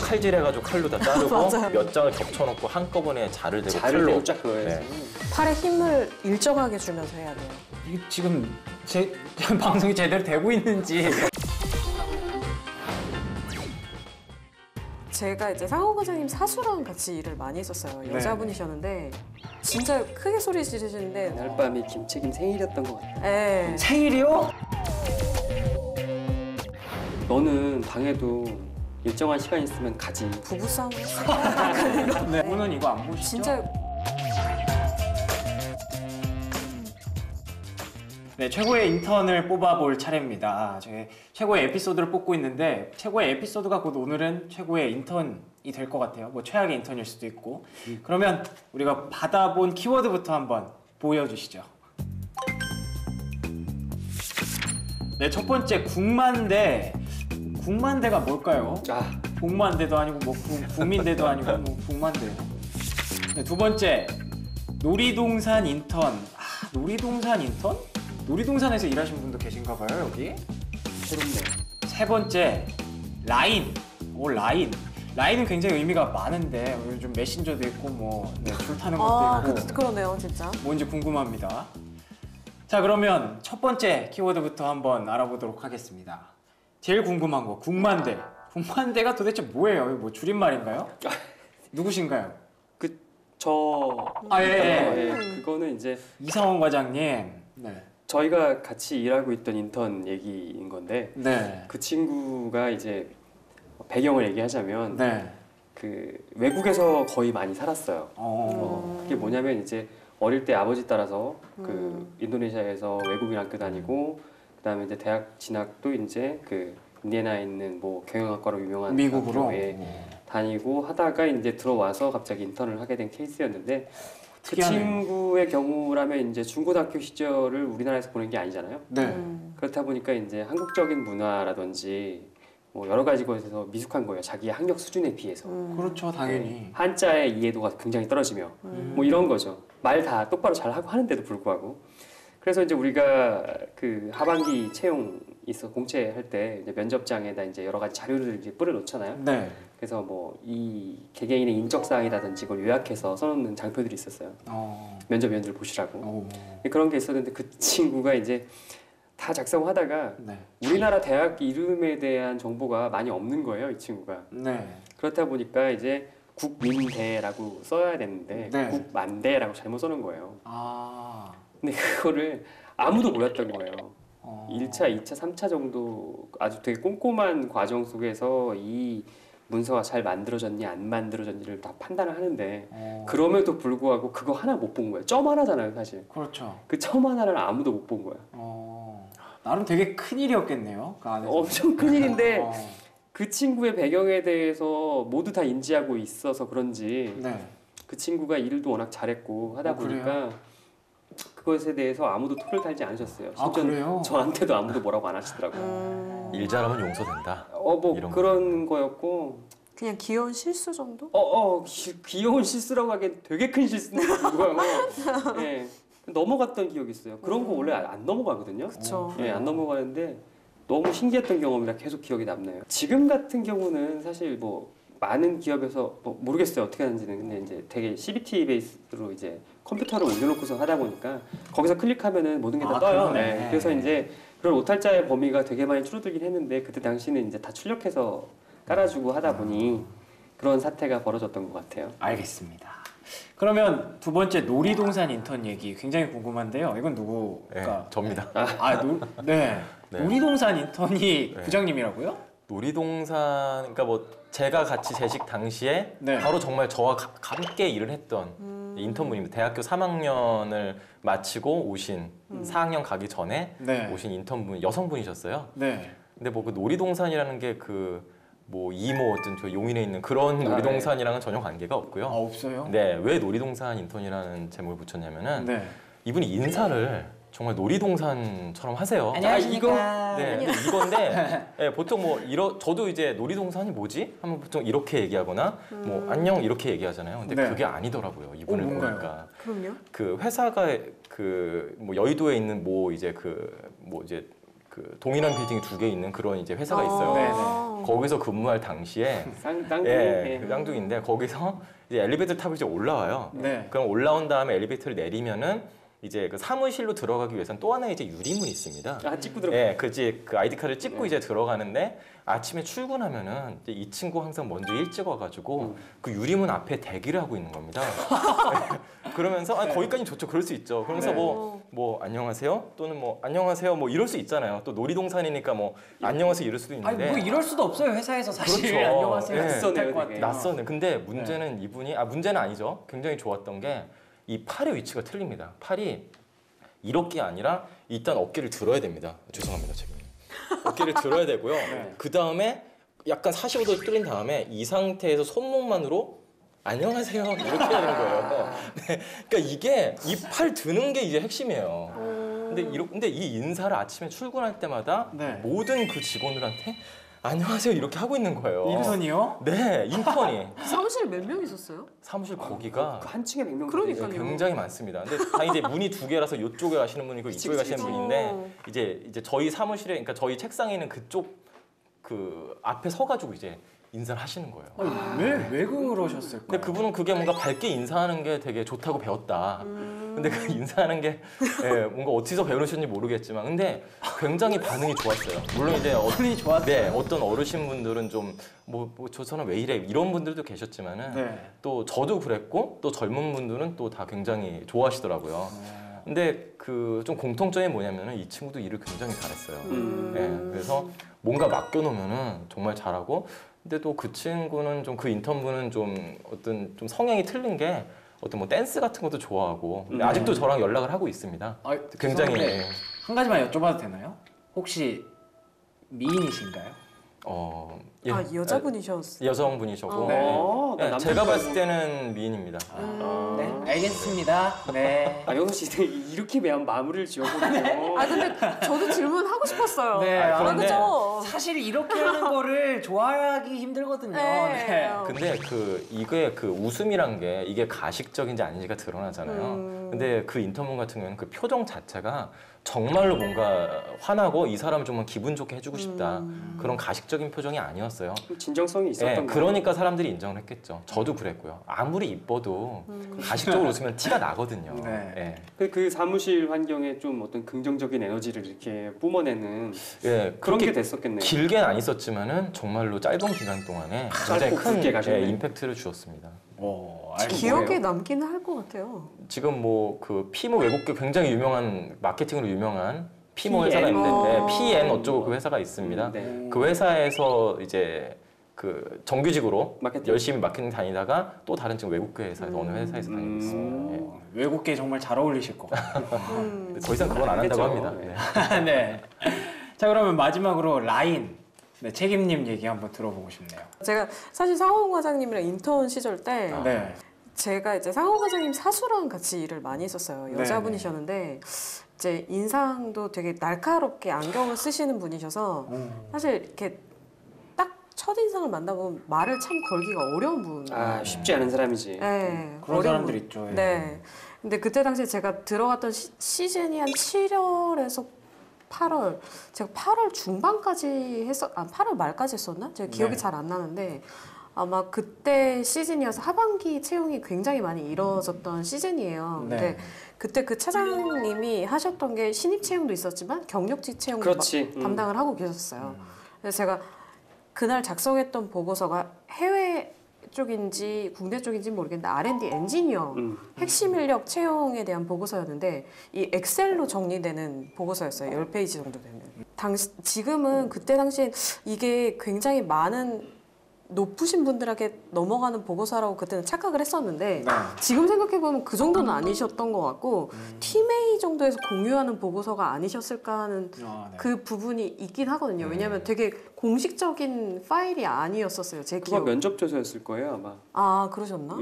칼질해가지고 칼로 다 자르고 맞아요. 몇 장을 겹쳐놓고 한꺼번에 자를 대고 칼로. 대고 쫙 그어야지. 팔에 힘을 일정하게 주면서 해야 돼요. 이게 지금 제 방송이 제대로 되고 있는지. 제가 이제 상호 과장님 사수랑 같이 일을 많이 했었어요. 여자분이셨는데 진짜 크게 소리 지르시는데 그날 밤이 김책임 생일이었던 것 같아. 예. 생일이요? 너는 방에도 일정한 시간 있으면 가지. 부부싸움 했어요. 네. 오늘 이거 안 보시죠? 진짜 네, 최고의 인턴을 뽑아볼 차례입니다. 저희 최고의 에피소드를 뽑고 있는데 최고의 에피소드가 곧 오늘은 최고의 인턴이 될 것 같아요. 뭐 최악의 인턴일 수도 있고. 그러면 우리가 받아본 키워드부터 한번 보여주시죠. 네, 첫 번째 국만대. 국만대가 뭘까요? 아, 복만대도 아니고 뭐 국민대도 아니고 뭐 국만대. 네, 두 번째 놀이동산 인턴. 아, 놀이동산 인턴? 놀이동산에서 일하신 분도 계신가 봐요, 여기. 새롭네. 세 번째 라인. 오, 라인. 라인은 굉장히 의미가 많은데 요즘 메신저도 있고 뭐 줄 타는 것도 있고 그러네요, 진짜. 뭔지 궁금합니다. 자, 그러면 첫 번째 키워드부터 한번 알아보도록 하겠습니다. 제일 궁금한 거 국만대. 국만대가 도대체 뭐예요? 뭐 줄임말인가요? 누구신가요? 그거는 이제 이상원 과장님. 네. 저희가 같이 일하고 있던 인턴 얘기인 건데 네. 그 친구가 이제 배경을 얘기하자면 네. 그 외국에서 거의 많이 살았어요. 그게 뭐냐면 이제 어릴 때 아버지 따라서 그 인도네시아에서 외국인 학교 다니고 그다음에 이제 대학 진학도 이제 그 인디애나에 있는 뭐 경영학과로 유명한 미국으로 학교에 다니고 하다가 이제 들어와서 갑자기 인턴을 하게 된 케이스였는데 그 특이하네요. 친구의 경우라면 이제 중고등학교 시절을 우리나라에서 보낸 게 아니잖아요. 네. 그렇다 보니까 이제 한국적인 문화라든지 뭐 여러 가지 것에서 미숙한 거예요. 자기의 학력 수준에 비해서. 그렇죠, 당연히. 한자의 이해도가 굉장히 떨어지며 뭐 이런 거죠. 말 다 똑바로 잘 하고 하는데도 불구하고. 그래서 이제 우리가 그 하반기 채용 있어 공채할 때 이제 면접장에다 이제 여러 가지 자료를 이제 뿌려 놓잖아요. 네. 그래서 뭐 이 개개인의 인적 사항이라든지 그걸 요약해서 써놓는 장표들이 있었어요. 면접위원들 보시라고. 그런 게 있었는데 그 친구가 이제 다 작성하다가 네. 우리나라 대학 이름에 대한 정보가 많이 없는 거예요, 이 친구가. 네. 그렇다 보니까 이제 국민대라고 써야 되는데 네. 국만대라고 잘못 써놓은 거예요. 아. 근데 그거를 아무도 몰랐던 거예요. 어. 1차, 2차, 3차 정도 아주 되게 꼼꼼한 과정 속에서 이 문서가 잘 만들어졌니 안 만들어졌니를 다 판단을 하는데 그럼에도 불구하고 그거 하나 못 본 거예요. 점 하나잖아요, 사실. 그렇죠. 그 점 하나를 아무도 못 본 거예요. 나름 되게 큰 일이었겠네요. 그 안에서. 엄청 큰일인데 그 친구의 배경에 대해서 모두 다 인지하고 있어서 그런지 네. 그 친구가 일도 워낙 잘했고 하다 보니까 그래요? 그것에 대해서 아무도 토를 달지 않으셨어요. 아, 심지어 그래요? 저한테도 아무도 뭐라고 안 하시더라고요. 일 잘하면 용서된다. 뭐 이런 그런 거였고 그냥 귀여운 실수 정도? 귀여운 실수라고 하기엔 되게 큰 실수인데 불구하고 예, 넘어갔던 기억이 있어요. 그런 거 원래 안 넘어가거든요. 그쵸. 예, 안 넘어가는데 너무 신기했던 경험이라 계속 기억이 남네요. 지금 같은 경우는 사실 뭐 많은 기업에서 뭐 모르겠어요 어떻게 하는지는. 근데 이제 되게 CBT 베이스로 이제 컴퓨터를 올려놓고서 하다 보니까 거기서 클릭하면은 모든 게 다 떠요. 네. 그래서 이제 그런 오탈자의 범위가 되게 많이 줄어들긴 했는데 그때 당시는 이제 다 출력해서 깔아주고 하다 보니 그런 사태가 벌어졌던 것 같아요. 알겠습니다. 그러면 두 번째 놀이동산 인턴 얘기 굉장히 궁금한데요. 이건 누구가? 네, 접니다. 네. 네. 놀이동산 인턴이 부장님이라고요? 놀이동산, 그러니까 뭐 제가 같이 재직 당시에 네. 바로 정말 저와 함께 일을 했던 인턴분입니다. 대학교 3학년을 마치고 오신 4학년 가기 전에 네. 오신 인턴분, 여성분이셨어요. 네. 근데 뭐 그 놀이동산이라는 게 그 뭐 이모 어떤 저 용인에 있는 그런 놀이동산이랑은 전혀 관계가 없고요. 없어요? 네, 왜 놀이동산 인턴이라는 제목을 붙였냐면은 네. 이분이 인사를 정말 놀이동산처럼 하세요. 안녕하십니까. 네, 근데 이건데 네, 보통 뭐 저도 이제 놀이동산이 뭐지? 하면 보통 이렇게 얘기하거나 뭐 안녕 이렇게 얘기하잖아요. 근데 네. 그게 아니더라고요. 이분을 뭔가요? 보니까 그럼요. 그 회사가 그 뭐 여의도에 있는 뭐 이제 그 뭐 이제 그 동일한 빌딩이 2개 있는 그런 이제 회사가 있어요. 네. 거기서 근무할 당시에 쌍둥이. 예, 그 쌍둥이인데 거기서 이제 엘리베이터 타고 이제 올라와요. 네. 그럼 올라온 다음에 엘리베이터를 내리면은 이제 그 사무실로 들어가기 위해서는 또 하나의 이제 유리문이 있습니다. 아 찍고 들어. 예, 그 아이디 카드를 찍고 이제 들어가는데 아침에 출근하면은 이제 이 친구 항상 먼저 일찍 와가지고 그 유리문 앞에 대기를 하고 있는 겁니다. 그러면서 아니, 거기까지는 좋죠. 그럴 수 있죠. 그러면서 네. 뭐 안녕하세요 또는 뭐 안녕하세요 뭐 이럴 수 있잖아요. 또 놀이동산이니까 뭐 안녕하세요 이럴 수도 아니 있는데 뭐 이럴 수도 없어요 회사에서 사실. 그렇죠. 안녕하세요. 예. 낯서네요, 것 되게. 같아요. 낯서는. 근데 문제는 이분이 문제는 아니죠. 굉장히 좋았던 게 이 팔의 위치가 틀립니다. 팔이 이렇게 아니라 일단 어깨를 들어야 됩니다. 죄송합니다, 책임님. 어깨를 들어야 되고요. 네. 그 다음에 약간 45도 뚫린 다음에 이 상태에서 손목만으로 안녕하세요 이렇게 해야 되는 거예요. 네, 그러니까 이게 이 팔 드는 게 이제 핵심이에요. 근데 이 인사를 아침에 출근할 때마다 네. 모든 그 직원들한테 안녕하세요 이렇게 하고 있는 거예요. 인턴이요? 네, 인턴이. 사무실에 몇 명 있었어요? 사무실 거기가 한 층에 100명. 그러니까요. 굉장히 많습니다. 근데 다 이제 문이 2개라서 이쪽에 가시는 분이고 이쪽에 가시는 분인데 이제 저희 사무실에 그러니까 저희 책상에 있는 그쪽 그 앞에 서가지고 이제 인사를 하시는 거예요. 아니, 왜 그러셨을까요? 근데 그분은 그게 뭔가 밝게 인사하는 게 되게 좋다고 배웠다. 근데 그 인사하는 게 뭔가 어디서 배우셨는지 모르겠지만 근데 굉장히 반응이 좋았어요. 물론 이제 반응이 좋았어요? 네, 어떤 어르신분들은 좀 저 사람 왜 이래 이런 분들도 계셨지만은 네. 또 저도 그랬고 또 젊은 분들은 또 다 굉장히 좋아하시더라고요. 근데 그 좀 공통점이 뭐냐면은 이 친구도 일을 굉장히 잘했어요. 예, 그래서 뭔가 맡겨놓으면은 정말 잘하고 근데 또 그 친구는 좀 그 인턴분은 좀 어떤 좀 성향이 틀린 게 어떤 뭐 댄스 같은 것도 좋아하고 근데 아직도 저랑 연락을 하고 있습니다. 아, 굉장히 죄송한데 한 가지만 여쭤봐도 되나요? 혹시 미인이신가요? 예. 여자분이셨어요. 여성분이셨고 네. 예, 제가 봤을 때는 미인입니다. 네, 알겠습니다. 네. 영수 씨 이렇게 매한 마무리를 지어보네요. 근데 저도 질문하고 싶었어요. 네, 그런데 그죠? 사실 이렇게 하는 거를 좋아하기 힘들거든요. 네. 네. 근데 이게 그 웃음이란 게 이게 가식적인지 아닌지가 드러나잖아요. 근데 그 인터뷰 같은 경우는 그 표정 자체가 정말로 뭔가 화나고 이 사람을 정말 기분 좋게 해주고 싶다 그런 가식적인 표정이 아니었어요. 진정성이 있었던 거예요. 그러니까 사람들이 인정을 했겠죠. 저도 그랬고요. 아무리 이뻐도 가식적으로 웃으면 티가 나거든요. 네. 그 사무실 환경에 좀 어떤 긍정적인 에너지를 이렇게 뿜어내는 그런 그런 게 게 됐었겠네요. 길게는 안 있었지만 정말로 짧은 기간 동안에 굉장히 짧고 큰 굵게 가셨네. 임팩트를 주었습니다. 기억에 남기는 할 것 같아요. 지금 뭐 그 피모 외국계 굉장히 유명한 마케팅으로 유명한 피모 회사가 PN. 있는데 PN 어쩌고 그 회사가 있습니다. 네. 그 회사에서 이제 그 정규직으로 마케팅. 열심히 마케팅 다니다가 또 다른 지금 외국계 회사에서 어느 회사에서 다니고 있습니다. 예. 외국계 정말 잘 어울리실 것 같아요. 근데 더 이상 그건 안 한다고 알겠죠. 합니다. 네. 네. 자, 그러면 마지막으로 라인. 네, 책임님 얘기 한번 들어보고 싶네요. 제가 사실 상호 과장님이랑 인턴 시절 때 네. 제가 이제 상호 과장님 사수랑 같이 일을 많이 했었어요. 여자분이셨는데 이제 인상도 되게 날카롭게 안경을 쓰시는 분이셔서 사실 이렇게 딱 첫인상을 만나보면 말을 참 걸기가 어려운 분. 쉽지 않은 사람이지. 네, 그런 어려운 사람들 분. 있죠. 예. 네. 근데 그때 당시에 제가 들어갔던 시즌이 한 7월에서 8월. 제가 8월 중반까지 8월 말까지 했었나? 제가 기억이 네. 잘 안 나는데 아마 그때 시즌이어서 하반기 채용이 굉장히 많이 이루어졌던 시즌이에요. 네. 근데 그때 그 차장님이 하셨던 게 신입 채용도 있었지만 경력직 채용도 그렇지. 담당을 하고 계셨어요. 그래서 제가 그날 작성했던 보고서가 해외 쪽인지 국내 쪽인지 모르겠는데 R&D 엔지니어 핵심 인력 채용에 대한 보고서였는데 이 엑셀로 정리되는 보고서였어요. 10페이지 정도 되는. 지금은 그때 당시에 이게 굉장히 많은 높으신 분들에게 넘어가는 보고서라고 그때는 착각을 했었는데 네. 지금 생각해보면 그 정도는 아니셨던 것 같고 팀A 정도에서 공유하는 보고서가 아니셨을까 하는 네. 그 부분이 있긴 하거든요. 왜냐하면 되게 공식적인 파일이 아니었었어요. 제 그거 기억. 면접조서였을 거예요 아마. 아 그러셨나?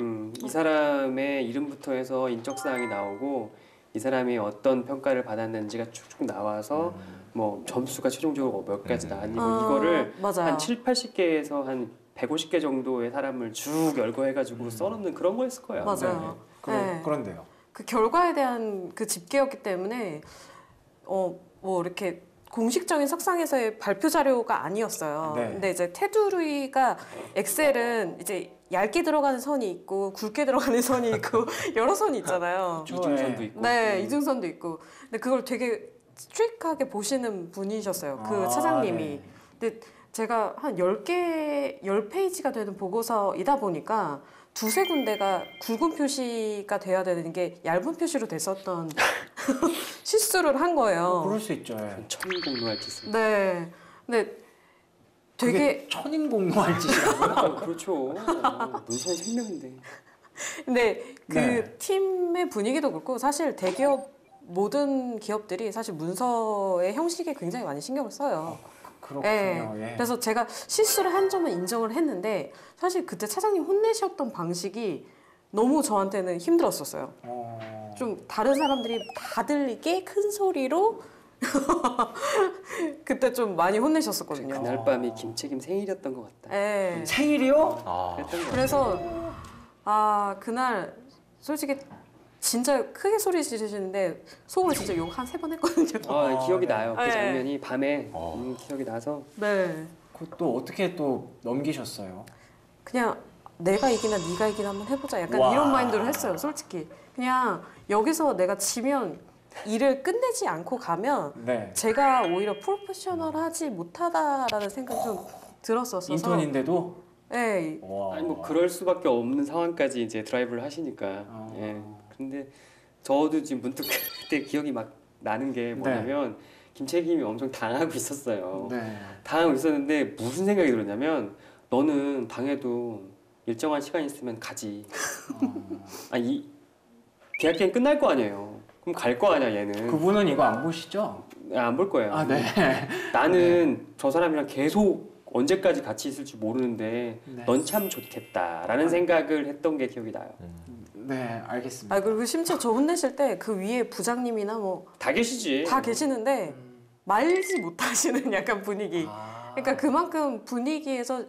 이 사람의 이름부터 해서 인적 사항이 나오고 이 사람이 어떤 평가를 받았는지가 쭉쭉 나와서 뭐 점수가 최종적으로 몇 가지 나왔니 뭐 이거를 맞아요. 한 7, 80개에서 한 150개 정도의 사람을 쭉 열거해가지고 써놓는 그런 거였을 거예요. 맞아요. 네. 그런데요. 그 결과에 대한 그 집계였기 때문에 뭐 이렇게 공식적인 석상에서의 발표 자료가 아니었어요. 네. 근데 이제 테두리가 엑셀은 이제 얇게 들어가는 선이 있고 굵게 들어가는 선이 있고 여러 선이 있잖아요. 이중선도 있고. 네, 이중선도 있고. 근데 그걸 되게 스트릭하게 보시는 분이셨어요. 그 차장님이. 네. 근데 제가 한 10페이지가 되는 보고서이다 보니까 두세 군데가 굵은 표시가 돼야 되는 게 얇은 표시로 됐었던 실수를 한 거예요. 그럴 수 있죠. 예. 천인공노할 짓을. 네. 근데 그게 되게 천인공노할 짓이라고요? 그렇죠. 문서의 생명인데. 근데 그 네. 팀의 분위기도 그렇고 사실 대기업 모든 기업들이 사실 문서의 형식에 굉장히 많이 신경을 써요. 그렇군요. 예. 그래서 제가 실수를 한 점은 인정을 했는데 사실 그때 차장님 혼내셨던 방식이 너무 저한테는 힘들었었어요. 좀 다른 사람들이 다 들리게 큰 소리로 그때 좀 많이 혼내셨었거든요. 그날 밤이 김책임 생일이었던 것 같다. 예. 생일이요? 아, 그랬던 것 같아. 그래서 그날 솔직히 진짜 크게 소리 지르시는데 속으로 진짜 욕 한 3번 했거든요. 기억이 네. 나요. 그 네. 장면이 밤에 기억이 나서 네. 그것도 어떻게 또 넘기셨어요? 그냥 내가 이기나 네가 이기나 한번 해보자 약간 와. 이런 마인드로 했어요. 솔직히 그냥 여기서 내가 지면 일을 끝내지 않고 가면 네. 제가 오히려 프로페셔널하지 못하다라는 생각이 좀 들었었어서 인턴인데도? 네. 와. 아니 뭐 그럴 수밖에 없는 상황까지 이제 드라이브를 하시니까. 예. 근데 저도 지금 문득 그때 기억이 막 나는 게 뭐냐면 김책임이 엄청 당하고 있었어요. 네. 당하고 있었는데 무슨 생각이 들었냐면 너는 방에도 일정한 시간 있으면 가지. 이 계약 기간 끝날 거 아니에요. 그럼 갈 거 아니야 얘는. 그분은 이거 안 보시죠? 안 볼 거예요. 아, 네. 나는 저 사람이랑 계속 언제까지 같이 있을지 모르는데 네. 넌 참 좋겠다라는 생각을 했던 게 기억이 나요. 네, 알겠습니다. 그리고 심지어 저 혼내실 때 그 위에 부장님이나 뭐 다 다 계시지. 계시는데 말지 못하시는 약간 분위기. 아. 그러니까 그만큼 분위기에서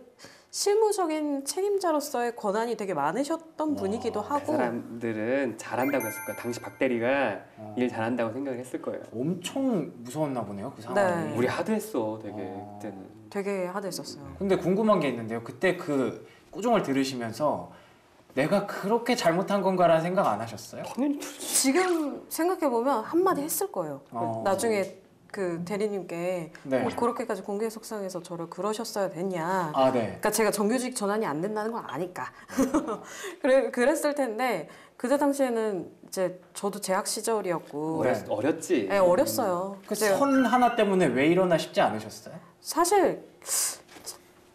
실무적인 책임자로서의 권한이 되게 많으셨던 분이기도 그 하고. 사람들은 잘한다고 했을 거야. 당시 박 대리가 일 잘한다고 생각을 했을 거예요. 엄청 무서웠나 보네요, 그 상황이. 네. 우리 하드했어, 되게 그때는. 되게 하드했었어요. 근데 궁금한 게 있는데요. 그때 그 꾸중을 들으시면서 내가 그렇게 잘못한 건가라는 생각 안 하셨어요? 당연히 지금 생각해 보면 한마디 했을 거예요. 나중에 그 대리님께 네. 뭐 그렇게까지 공개 속상해서 저를 그러셨어야 됐냐. 아, 네. 그러니까 제가 정규직 전환이 안 된다는 걸 아니까. 그랬을 텐데 그때 당시에는 이제 저도 재학 시절이었고 네. 어렸지. 네, 어렸어요. 그 그때 선 하나 때문에 왜 일어나 싶지 않으셨어요? 사실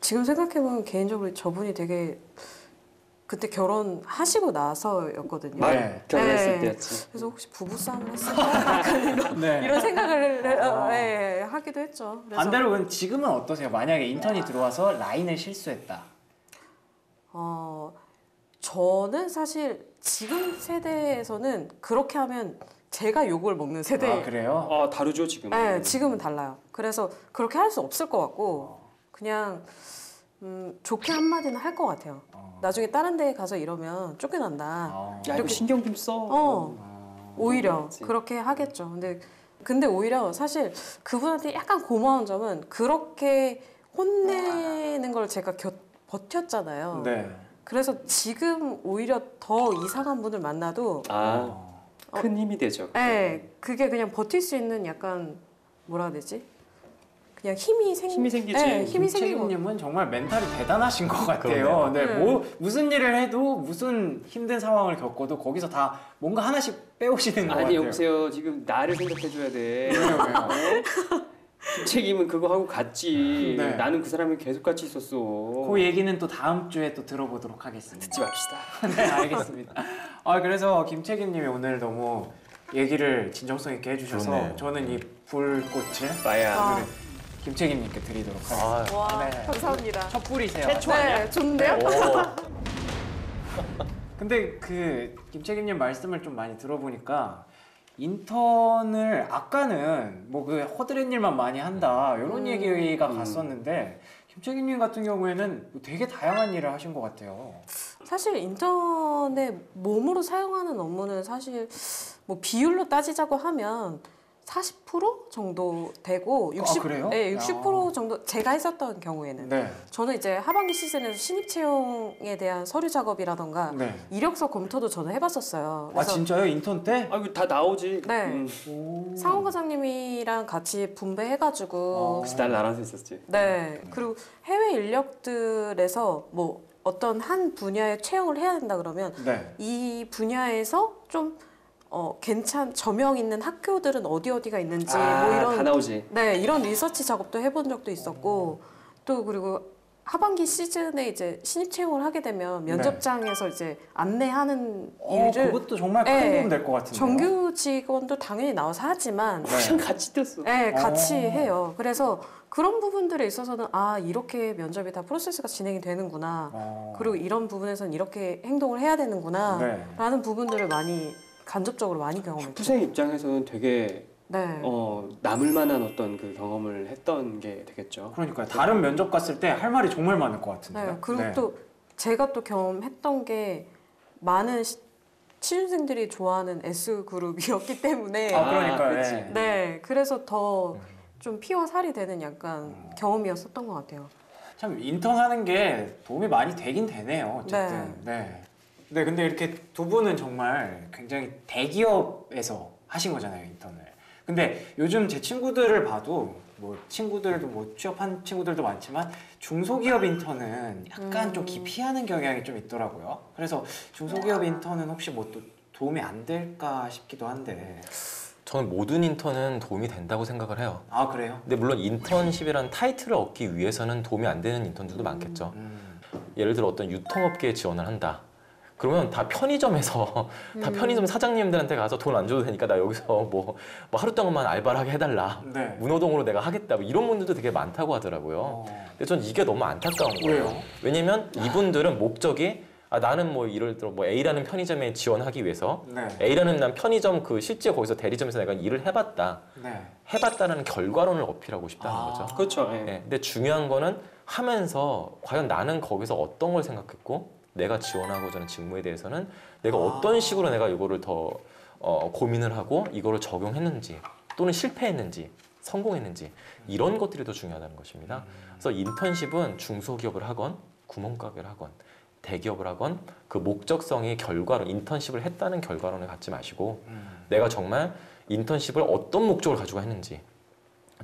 지금 생각해 보면 개인적으로 저분이 되게 그때 결혼하시고 나서였거든요. 막 네. 결혼했을 네. 때였지. 그래서 혹시 부부싸움을 했을까? 약간 이런, 네. 이런 생각을 하기도 했죠. 그래서 반대로 그럼 지금은 어떠세요? 만약에 인턴이 들어와서 라인을 실수했다. 저는 사실 지금 세대에서는 그렇게 하면 제가 욕을 먹는 세대. 아, 그래요? 다르죠 지금. 네, 지금은 달라요. 그래서 그렇게 할 수 없을 것 같고 그냥 좋게 한마디는 할 것 같아요. 나중에 다른 데에 가서 이러면 쫓겨난다. 야 이거 신경 좀 써. 오히려 그렇지. 그렇게 하겠죠. 근데 오히려 사실 그분한테 약간 고마운 점은 그렇게 혼내는 걸 제가 버텼잖아요. 네. 그래서 지금 오히려 더 이상한 분을 만나도 큰 힘이 되죠. 네, 그게 그냥 버틸 수 있는 약간 뭐라 해야 되지? 그냥 힘이 생기지. 네, 힘이 생기고. 김책임님은 정말 멘탈이 대단하신 것 같아요. 그러네요. 네, 무슨 일을 해도 무슨 힘든 상황을 겪어도 거기서 다 뭔가 하나씩 빼오시는 것 아니 같아요. 여보세요. 지금 나를 생각해줘야 돼. 왜요? 책임은 그거 하고 갔지. 네. 나는 그 사람이 계속 같이 있었어. 그 얘기는 또 다음 주에 또 들어보도록 하겠습니다. 듣지 맙시다. 네, 알겠습니다. 그래서 김책임님이 오늘 너무 얘기를 진정성 있게 해주셔서 그러네요. 저는 이 불꽃을 마야. 오늘 김책임님께 드리도록 하겠습니다. 와, 네. 감사합니다. 첫 불이세요. 네, 좋은데요? 근데 그 김책임님 말씀을 좀 많이 들어보니까 인턴을 아까는 뭐 그 허드렛 일만 많이 한다 이런 얘기가 갔었는데 김책임님 같은 경우에는 되게 다양한 일을 하신 것 같아요. 사실 인터넷 몸으로 사용하는 업무는 사실 뭐 비율로 따지자고 하면 40% 정도 되고 60, 그래요? 네, 60% 정도 제가 했었던 경우에는 네. 저는 이제 하반기 시즌에서 신입 채용에 대한 서류 작업이라던가 네. 이력서 검토도 저는 해봤었어요. 아 진짜요? 인턴 때? 아, 이거 다 나오지. 네. 오. 상호과장님이랑 같이 분배해가지고 혹시 날 알아서 했었지. 네. 그리고 해외 인력들에서 뭐 어떤 한 분야에 채용을 해야 된다 그러면 네. 이 분야에서 좀 저명 있는 학교들은 어디가 있는지 뭐 다 이런 나오지. 네, 이런 리서치 작업도 해본 적도 있었고 또 그리고 하반기 시즌에 이제 신입 채용을 하게 되면 면접장에서 이제 안내하는 일을 그것도 정말 큰 네. 도움 될 것 같은데요. 정규 직원도 당연히 나와서 하지만 그냥 같이 뛰었어. 네, 같이 해요. 그래서 그런 부분들에 있어서는 아 이렇게 면접이 다 프로세스가 진행이 되는구나. 그리고 이런 부분에서는 이렇게 행동을 해야 되는구나. 네. 라는 부분들을 많이 간접적으로 많이 경험했죠. 학부생 입장에서는 되게 네. 남을 만한 어떤 그 경험을 했던 게 되겠죠. 그러니까요. 다른 면접 갔을 때 할 말이 정말 많을 것 같은데요. 네. 그리고 네. 또 제가 또 경험했던 게 많은 취준생들이 좋아하는 S그룹이었기 때문에 그러니까요. 그렇지. 네. 네. 그래서 더 좀 피와 살이 되는 약간 경험이었었던 것 같아요. 참 인턴 하는 게 도움이 많이 되긴 되네요. 어쨌든. 네. 네, 근데 이렇게 두 분은 정말 굉장히 대기업에서 하신 거잖아요, 인턴을. 근데 요즘 제 친구들을 봐도 뭐 친구들도 뭐 취업한 친구들도 많지만 중소기업 인턴은 약간 좀 기피하는 경향이 좀 있더라고요. 그래서 중소기업 인턴은 혹시 뭐 또 도움이 안 될까 싶기도 한데. 저는 모든 인턴은 도움이 된다고 생각을 해요. 아, 그래요? 근데 물론 인턴십이라는 타이틀을 얻기 위해서는 도움이 안 되는 인턴들도 많겠죠. 예를 들어 어떤 유통업계에 지원을 한다. 그러면 다 편의점에서 다 편의점 사장님들한테 가서 돈 안 줘도 되니까 나 여기서 뭐 하루 동안만 알바를 하게 해달라. 네. 문호동으로 내가 하겠다. 뭐 이런 분들도 되게 많다고 하더라고요. 근데 전 이게 너무 안타까운 거예요. 왜요? 왜냐면 이분들은 목적이 나는 뭐 예를 들어 뭐 A라는 편의점에 지원하기 위해서 네. A라는 난 편의점 그 실제 거기서 대리점에서 내가 일을 해봤다. 네. 해봤다는 결과론을 어필하고 싶다는 거죠. 그렇죠. 예. 네, 근데 중요한 거는 하면서 과연 나는 거기서 어떤 걸 생각했고 내가 지원하고자 하는 직무에 대해서는 내가 어떤 식으로 내가 이거를 더 고민을 하고 이거를 적용했는지 또는 실패했는지 성공했는지 이런 것들이 더 중요하다는 것입니다. 그래서 인턴십은 중소기업을 하건 구멍가게를 하건 대기업을 하건 그 목적성이 결과론, 인턴십을 했다는 결과론을 갖지 마시고 내가 정말 인턴십을 어떤 목적을 가지고 했는지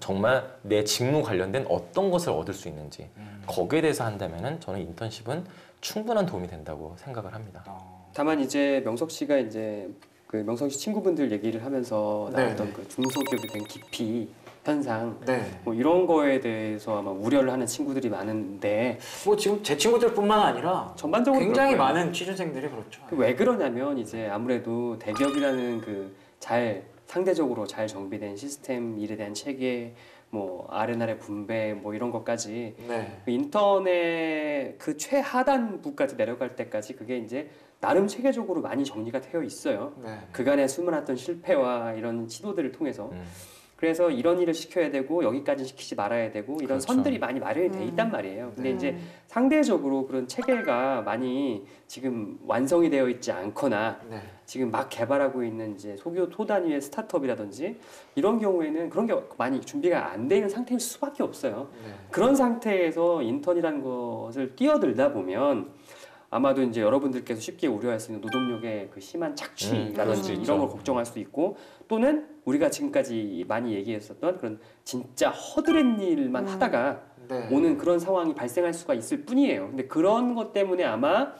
정말 내 직무 관련된 어떤 것을 얻을 수 있는지 거기에 대해서 한다면은 저는 인턴십은 충분한 도움이 된다고 생각을 합니다. 다만 이제 명석 씨가 이제 그 명석 씨 친구분들 얘기를 하면서 나왔던 네. 그 중소기업에 대한 기피 현상 네. 뭐 이런 거에 대해서 아마 우려를 하는 친구들이 많은데 뭐 지금 제 친구들뿐만 아니라 전반적으로 굉장히 그럴 거예요. 많은 취준생들이 그렇죠. 왜 그러냐면 이제 아무래도 대기업이라는 그 상대적으로 잘 정비된 시스템, 일에 대한 체계, 뭐 아래날의 분배, 뭐 이런 것까지 네. 그 인턴의 그 최하단부까지 내려갈 때까지 그게 이제 나름 체계적으로 많이 정리가 되어 있어요. 네. 그간에 수많았던 실패와 이런 시도들을 통해서 그래서 이런 일을 시켜야 되고 여기까지 시키지 말아야 되고 이런 그렇죠. 선들이 많이 마련이 돼 있단 말이에요. 근데 이제 상대적으로 그런 체계가 많이 지금 완성이 되어 있지 않거나 네. 지금 막 개발하고 있는 이제 소단위의 스타트업이라든지 이런 경우에는 그런 게 많이 준비가 안 돼 있는 상태일 수밖에 없어요. 네. 그런 상태에서 인턴이라는 것을 뛰어들다 보면 아마도 이제 여러분들께서 쉽게 우려할 수 있는 노동력의 그 심한 착취라든지 그럴 수 이런 걸 있죠. 걱정할 수도 있고 또는 우리가 지금까지 많이 얘기했었던 그런 진짜 허드렛 일만 하다가 네. 오는 그런 상황이 발생할 수가 있을 뿐이에요. 근데 그런 것 때문에 아마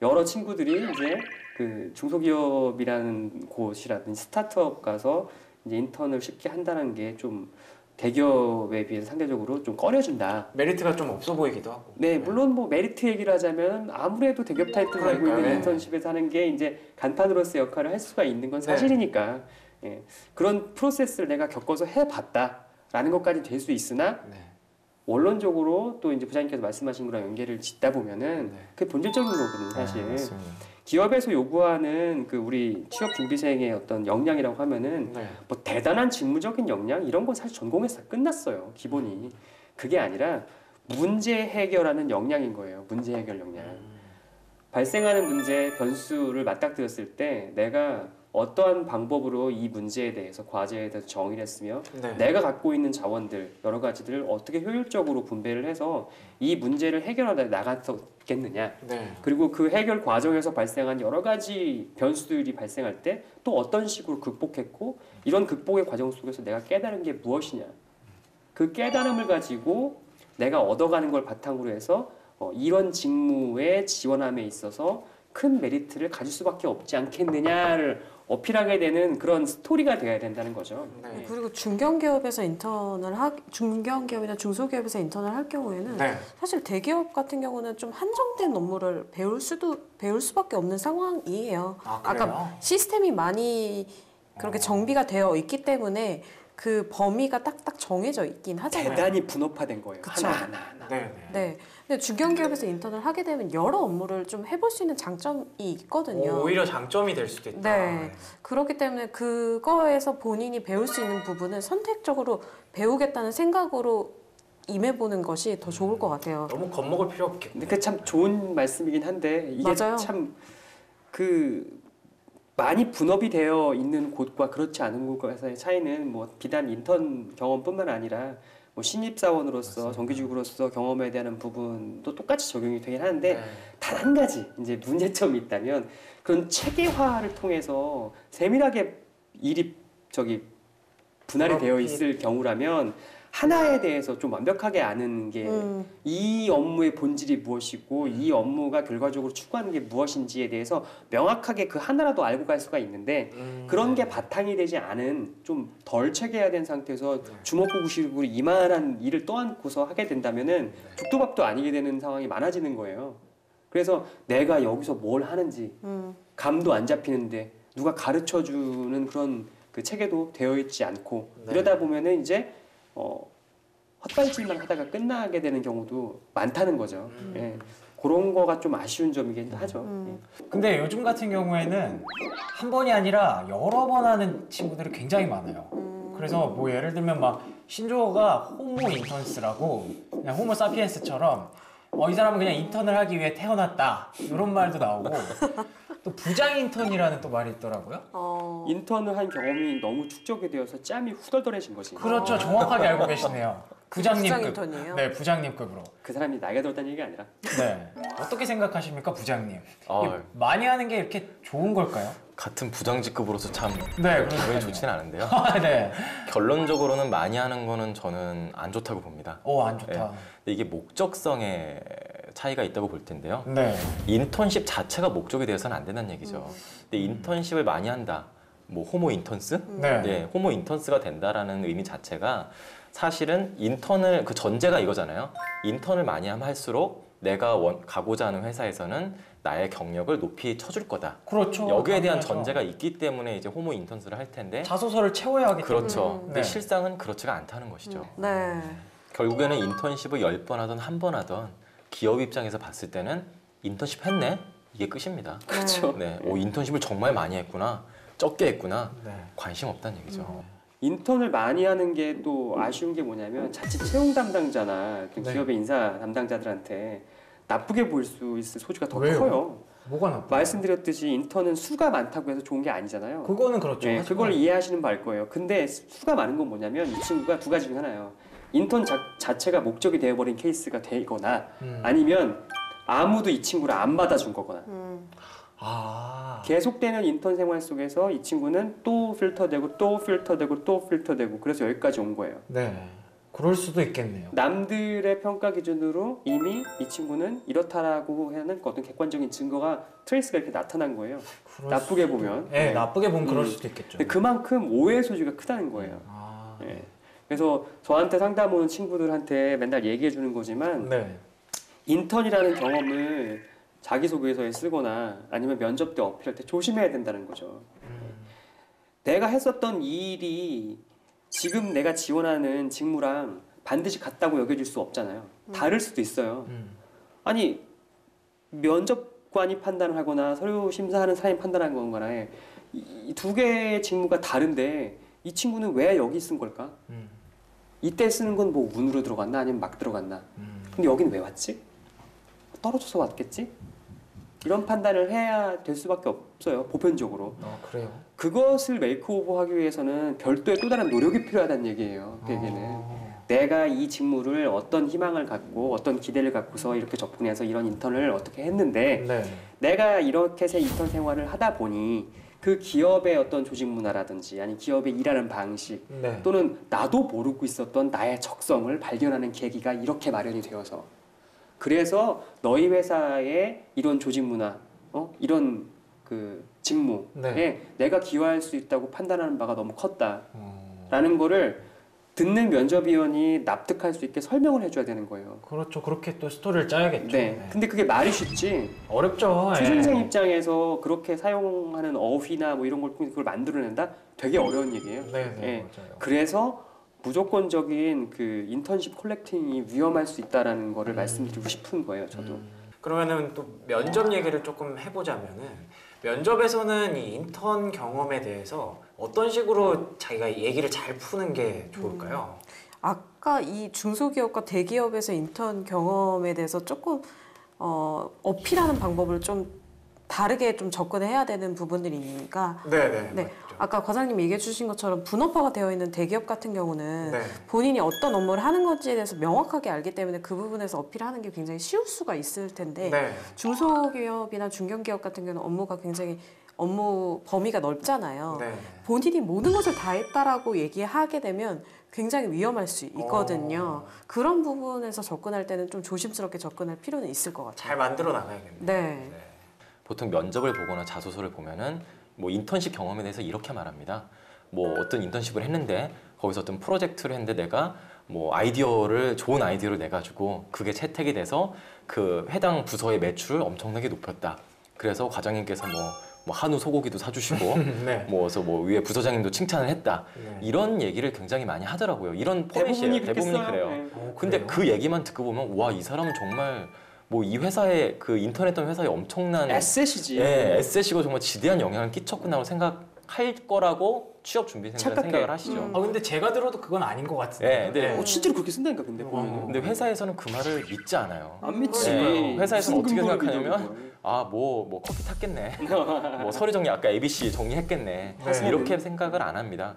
여러 친구들이 이제 그 중소기업이라는 곳이라든지 스타트업 가서 이제 인턴을 쉽게 한다는 게 좀 대기업에 비해서 상대적으로 좀 꺼려진다. 메리트가 좀 없어 보이기도 하고. 네, 물론 뭐 메리트 얘기를 하자면 아무래도 대기업 타이틀을 알고 있는 그러니까요. 인턴십에서 하는 게 이제 간판으로서의 역할을 할 수가 있는 건 사실이니까 예, 그런 프로세스를 내가 겪어서 해봤다라는 것까지 될 수 있으나 네. 원론적으로 또 이제 부장님께서 말씀하신 거랑 연계를 짓다 보면은 네. 그게 본질적인 거거든요, 사실. 맞습니다. 기업에서 요구하는 그 우리 취업 준비생의 어떤 역량이라고 하면은 네. 뭐 대단한 직무적인 역량 이런 건 사실 전공에서 다 끝났어요, 기본이. 그게 아니라 문제 해결하는 역량인 거예요, 문제 해결 역량. 발생하는 문제 변수를 맞닥뜨렸을 때 내가 어떠한 방법으로 이 문제에 대해서 과제에 대해서 정의를 했으며 네. 내가 갖고 있는 자원들 여러 가지들을 어떻게 효율적으로 분배를 해서 이 문제를 해결하다 나갔겠느냐. 네. 그리고 그 해결 과정에서 발생한 여러 가지 변수들이 발생할 때 또 어떤 식으로 극복했고 이런 극복의 과정 속에서 내가 깨달은 게 무엇이냐. 그 깨달음을 가지고 내가 얻어가는 걸 바탕으로 해서 이런 직무에 지원함에 있어서 큰 메리트를 가질 수밖에 없지 않겠느냐를 어필하게 되는 그런 스토리가 돼야 된다는 거죠. 네. 그리고 중견기업이나 중소기업에서 인턴을 할 경우에는 네. 사실 대기업 같은 경우는 좀 한정된 업무를 배울 수밖에 없는 상황이에요. 아, 그래요? 아까 시스템이 많이 그렇게 정비가 되어 있기 때문에 그 범위가 딱딱 정해져 있긴 하잖아요. 대단히 분업화된 거예요. 그쵸. 하나. 네. 네. 근데 중견기업에서 인턴을 하게 되면 여러 업무를 좀 해볼 수 있는 장점이 있거든요. 오히려 장점이 될 수도 있다. 네. 그렇기 때문에 그거에서 본인이 배울 수 있는 부분은 선택적으로 배우겠다는 생각으로 임해보는 것이 더 좋을 것 같아요. 너무 겁먹을 필요 없겠네. 근데 그게 참 좋은 말씀이긴 한데 이게 맞아요. 참 많이 분업이 되어 있는 곳과 그렇지 않은 곳과의 차이는 뭐 비단 인턴 경험뿐만 아니라 뭐 신입사원으로서 정규직으로서 경험에 대한 부분도 똑같이 적용이 되긴 하는데 네. 단 한 가지 이제 문제점이 있다면 그런 체계화를 통해서 세밀하게 일이 분할이 되어 있을 경우라면 하나에 대해서 좀 완벽하게 아는 게 이 업무의 본질이 무엇이고 이 업무가 결과적으로 추구하는 게 무엇인지에 대해서 명확하게 그 하나라도 알고 갈 수가 있는데 그런 게 바탕이 되지 않은 좀 덜 체계화된 상태에서 주먹구구식으로 이만한 일을 떠안고서 하게 된다면은 죽도 밥도 아니게 되는 상황이 많아지는 거예요. 그래서 내가 여기서 뭘 하는지 감도 안 잡히는데 누가 가르쳐주는 그런 그 체계도 되어 있지 않고 이러다 보면은 이제 헛발질만 하다가 끝나게 되는 경우도 많다는 거죠. 예. 그런 거가 좀 아쉬운 점이긴 하죠. 근데 요즘 같은 경우에는 한 번이 아니라 여러 번 하는 친구들이 굉장히 많아요. 그래서 뭐 예를 들면 막 신조어가 호모 인턴스라고 그냥 호모 사피엔스처럼 이 사람은 그냥 인턴을 하기 위해 태어났다 이런 말도 나오고 또 부장 인턴이라는 또 말이 있더라고요. 인턴을 한 경험이 너무 축적이 되어서 짬이 후덜덜해진 거지. 그렇죠. 정확하게 알고 계시네요. 부장님급. 부장 인턴이에요? 네, 부장님급으로. 그 사람이 나이가 들었다는 얘기가 아니라 네. 어떻게 생각하십니까, 부장님? 아, 이게 많이 하는 게 이렇게 좋은 걸까요? 같은 부장직급으로서 참 네, 기분이 좋지는 않은데요. 네. 결론적으로는 많이 하는 거는 저는 안 좋다고 봅니다. 안 좋다. 근데 이게 목적성의 차이가 있다고 볼 텐데요. 네. 인턴십 자체가 목적이 되어서는 안 된다는 얘기죠. 근데 인턴십을 많이 한다. 뭐 호모 인턴스? 네. 네, 호모 인턴스가 된다라는 의미 자체가 사실은 인턴을 그 전제가 이거잖아요. 인턴을 많이 하면 할수록 내가 가고자 하는 회사에서는 나의 경력을 높이 쳐줄 거다. 그렇죠. 여기에 대한 당연하죠. 전제가 있기 때문에 이제 호모 인턴스를 할 텐데 자소서를 채워야 하기 때문에. 그렇죠. 근데 네. 실상은 그렇지가 않다는 것이죠. 네. 결국에는 인턴십을 10번 하던 한 번 하던 기업 입장에서 봤을 때는 인턴십 했네? 이게 끝입니다. 그렇죠. 네, 인턴십을 정말 많이 했구나. 적게 했구나. 네. 관심 없다는 얘기죠. 인턴을 많이 하는 게 또 아쉬운 게 뭐냐면 자칫 채용 담당자나 네. 기업의 인사 담당자들한테 나쁘게 보일 수 있을 소지가 더 왜요? 커요. 뭐가 나빠? 말씀드렸듯이 인턴은 수가 많다고 해서 좋은 게 아니잖아요. 그거는 그렇죠. 네, 하지만 그걸 이해하시는 바일 거예요. 근데 수가 많은 건 뭐냐면 이 친구가 두 가지 중 하나예요. 인턴 자체가 목적이 되어버린 케이스가 되거나 아니면 아무도 이 친구를 안 받아준 거거나 계속되는 인턴 생활 속에서 이 친구는 또 필터되고 또 필터되고 또 필터되고 그래서 여기까지 온 거예요. 네. 그럴 수도 있겠네요. 남들의 평가 기준으로 이미 이 친구는 이렇다라고 하는 어떤 객관적인 증거가 트레이스가 이렇게 나타난 거예요. 나쁘게 보면. 네, 네. 나쁘게 보면 그럴 수도 있겠죠. 근데 그만큼 오해 소지가 크다는 거예요. 네. 그래서 저한테 상담 오는 친구들한테 맨날 얘기해 주는 거지만 네. 인턴이라는 경험을 자기소개서에 쓰거나 아니면 면접 때 어필할 때 조심해야 된다는 거죠. 내가 했었던 이 일이 지금 내가 지원하는 직무랑 반드시 같다고 여겨질 수 없잖아요. 다를 수도 있어요. 아니 면접관이 판단을 하거나 서류 심사하는 사람이 판단한 건가나 이 두 개의 직무가 다른데 이 친구는 왜 여기 쓴 걸까? 이때 쓰는 건 뭐 운으로 들어갔나 아니면 막 들어갔나? 근데 여긴 왜 왔지? 떨어져서 왔겠지? 이런 판단을 해야 될 수밖에 없어요. 보편적으로. 그래요? 그것을 메이크오버하기 위해서는 별도의 또 다른 노력이 필요하다는 얘기예요. 그에게는 내가 이 직무를 어떤 희망을 갖고 어떤 기대를 갖고서 이렇게 접근해서 이런 인턴을 어떻게 했는데 네. 내가 이렇게 새 인턴 생활을 하다 보니 그 기업의 어떤 조직 문화라든지 아니 기업의 일하는 방식 네. 또는 나도 모르고 있었던 나의 적성을 발견하는 계기가 이렇게 마련이 되어서 그래서 너희 회사의 이런 조직 문화, 이런 그 직무에 네. 내가 기여할 수 있다고 판단하는 바가 너무 컸다라는 거를 듣는 면접위원이 납득할 수 있게 설명을 해줘야 되는 거예요. 그렇죠. 그렇게 또 스토리를 짜야겠죠. 네. 근데 그게 말이 쉽지. 어렵죠. 취준생 예. 입장에서 그렇게 사용하는 어휘나 뭐 이런 걸 통해서 그걸 만들어낸다? 되게 어려운 얘기예요. 네, 예. 맞아요. 그래서 무조건적인 그 인턴십 컬렉팅이 위험할 수 있다라는 거를 말씀드리고 싶은 거예요. 저도. 그러면은 또 면접 얘기를 조금 해보자면은 면접에서는 이 인턴 경험에 대해서 어떤 식으로 자기가 얘기를 잘 푸는 게 좋을까요? 아까 이 중소기업과 대기업에서 인턴 경험에 대해서 조금 어필하는 방법을 좀 다르게 좀 접근해야 되는 부분들이니까 네네. 네. 맞죠. 아까 과장님 얘기해 주신 것처럼 분업화가 되어 있는 대기업 같은 경우는 네. 본인이 어떤 업무를 하는 건지에 대해서 명확하게 알기 때문에 그 부분에서 어필하는 게 굉장히 쉬울 수가 있을 텐데 네. 중소기업이나 중견기업 같은 경우는 업무가 굉장히 업무 범위가 넓잖아요. 네. 본인이 모든 것을 다 했다라고 얘기하게 되면 굉장히 위험할 수 있거든요. 그런 부분에서 접근할 때는 좀 조심스럽게 접근할 필요는 있을 것 같아요. 잘 만들어 나가야겠네요. 네. 보통 면접을 보거나 자소서를 보면은 뭐 인턴십 경험에 대해서 이렇게 말합니다. 뭐 어떤 인턴십을 했는데 거기서 어떤 프로젝트를 했는데 내가 뭐 좋은 아이디어를 내가지고 그게 채택이 돼서 그 해당 부서의 매출을 엄청나게 높였다. 그래서 과장님께서 뭐 한우 소고기도 사주시고 네. 그래서 위에 부서장님도 칭찬을 했다. 네. 이런 얘기를 굉장히 많이 하더라고요. 이런 포맷이에요. 대부분이 그래요. 네. 근데 그래요? 그 얘기만 듣고 보면 와, 이 사람은 정말 뭐 이 회사에 그 인턴했던 회사에 엄청난 에셋이지. 예, 에셋이고 정말 지대한 영향을 끼쳤구나라고 생각할 거라고 취업 준비생들은 착각해. 생각을 하시죠. 근데 제가 들어도 그건 아닌 것 같은데. 네, 네. 실제로 그렇게 쓴다니까 근데 보면. 근데 회사에서는 그 말을 믿지 않아요. 안 믿지. 네, 회사에서는 무슨 어떻게 근거로 생각하냐면 믿어, 아, 뭐 커피 탔겠네. 뭐 서류 정리 아까 ABC 정리했겠네. 네. 이렇게 생각을 안 합니다.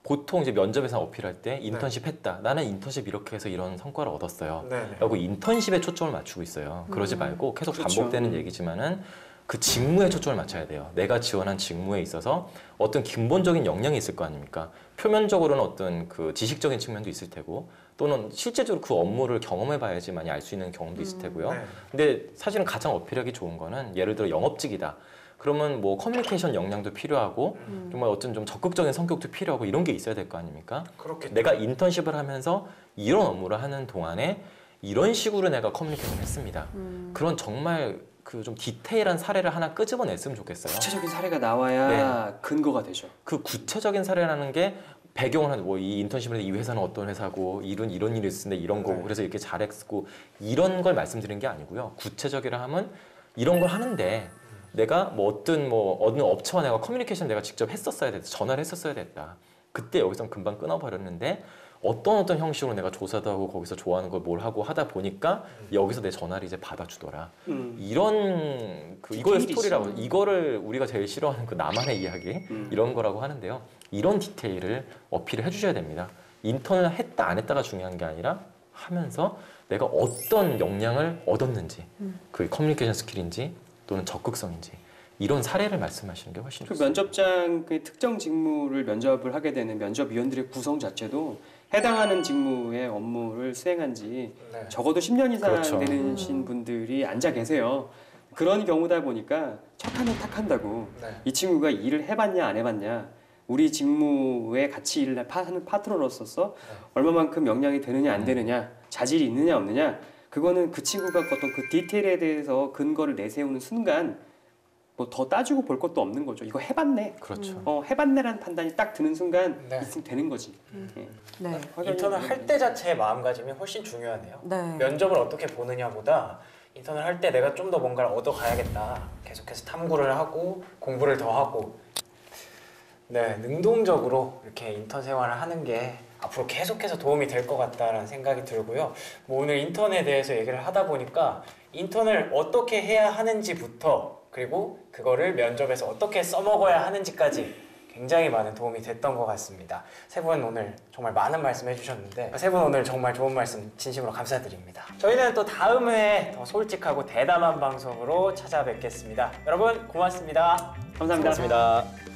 보통 이제 면접에서 어필할 때 인턴십 했다. 나는 인턴십 이렇게 해서 이런 성과를 얻었어요. 네. 네. 라고 인턴십에 초점을 맞추고 있어요. 그러지 말고 계속 그렇죠. 반복되는 얘기지만은 그 직무에 초점을 맞춰야 돼요. 내가 지원한 직무에 있어서 어떤 근본적인 역량이 있을 거 아닙니까? 표면적으로는 어떤 그 지식적인 측면도 있을 테고 또는 실제적으로 그 업무를 경험해 봐야지만이 알 수 있는 경험도 있을 테고요. 네. 근데 사실은 가장 어필하기 좋은 거는 예를 들어 영업직이다. 그러면 뭐 커뮤니케이션 역량도 필요하고 정말 어떤 좀 적극적인 성격도 필요하고 이런 게 있어야 될 거 아닙니까? 그렇겠죠. 내가 인턴십을 하면서 이런 업무를 하는 동안에 이런 식으로 내가 커뮤니케이션을 했습니다. 그런 정말 그 좀 디테일한 사례를 하나 끄집어냈으면 좋겠어요. 구체적인 사례가 나와야 근거가 되죠. 그 구체적인 사례라는 게 배경을 하는 이 인턴십을 이 회사는 어떤 회사고 이런 일이 있었는데 이런 거고 네. 그래서 이렇게 잘했고 이런 걸 말씀드린 게 아니고요. 구체적이라 하면 이런 걸 하는데 내가 어느 업체와 내가 커뮤니케이션 내가 직접 했었어야 됐다. 전화를 했었어야 됐다. 그때 여기서 금방 끊어버렸는데 어떤 형식으로 내가 조사도 하고 거기서 좋아하는 걸 뭘 하고 하다 보니까 여기서 내 전화를 이제 받아주더라. 이런 이걸 디테일이지. 스토리라고 이거를 우리가 제일 싫어하는 그 나만의 이야기 이런 거라고 하는데요. 이런 디테일을 어필을 해주셔야 됩니다. 인턴을 했다 안 했다가 중요한 게 아니라 하면서 내가 어떤 역량을 얻었는지 그 커뮤니케이션 스킬인지 또는 적극성인지 이런 사례를 말씀하시는 게 훨씬 그 좋습니다. 면접장 그 특정 직무를 면접을 하게 되는 면접위원들의 구성 자체도 해당하는 직무의 업무를 수행한 지 네. 적어도 10년 이상 그렇죠. 되신 분들이 앉아 계세요. 그런 경우다 보니까 척하면 탁한다고 네. 이 친구가 일을 해봤냐 안 해봤냐 우리 직무에 같이 일을 하는 파트너로서 얼마만큼 역량이 되느냐 안 되느냐 자질이 있느냐 없느냐 그거는 그 친구가 어떤 그 디테일에 대해서 근거를 내세우는 순간 뭐 더 따지고 볼 것도 없는 거죠. 이거 해봤네. 그렇죠. 해봤네라는 판단이 딱 드는 순간 네. 있으면 되는 거지. 예. 네. 인턴을 할 때 자체의 마음가짐이 훨씬 중요하네요. 네. 면접을 어떻게 보느냐보다 인턴을 할 때 내가 좀 더 뭔가를 얻어가야겠다. 계속해서 탐구를 하고 공부를 더 하고 네, 능동적으로 이렇게 인턴 생활을 하는 게 앞으로 계속해서 도움이 될 것 같다라는 생각이 들고요. 뭐 오늘 인턴에 대해서 얘기를 하다 보니까 인턴을 어떻게 해야 하는지부터 그리고 그거를 면접에서 어떻게 써먹어야 하는지까지 굉장히 많은 도움이 됐던 것 같습니다. 세 분 오늘 정말 많은 말씀 해주셨는데 세 분 오늘 정말 좋은 말씀 진심으로 감사드립니다. 저희는 또 다음 회에 더 솔직하고 대담한 방송으로 찾아뵙겠습니다. 여러분 고맙습니다. 감사합니다. 고맙습니다.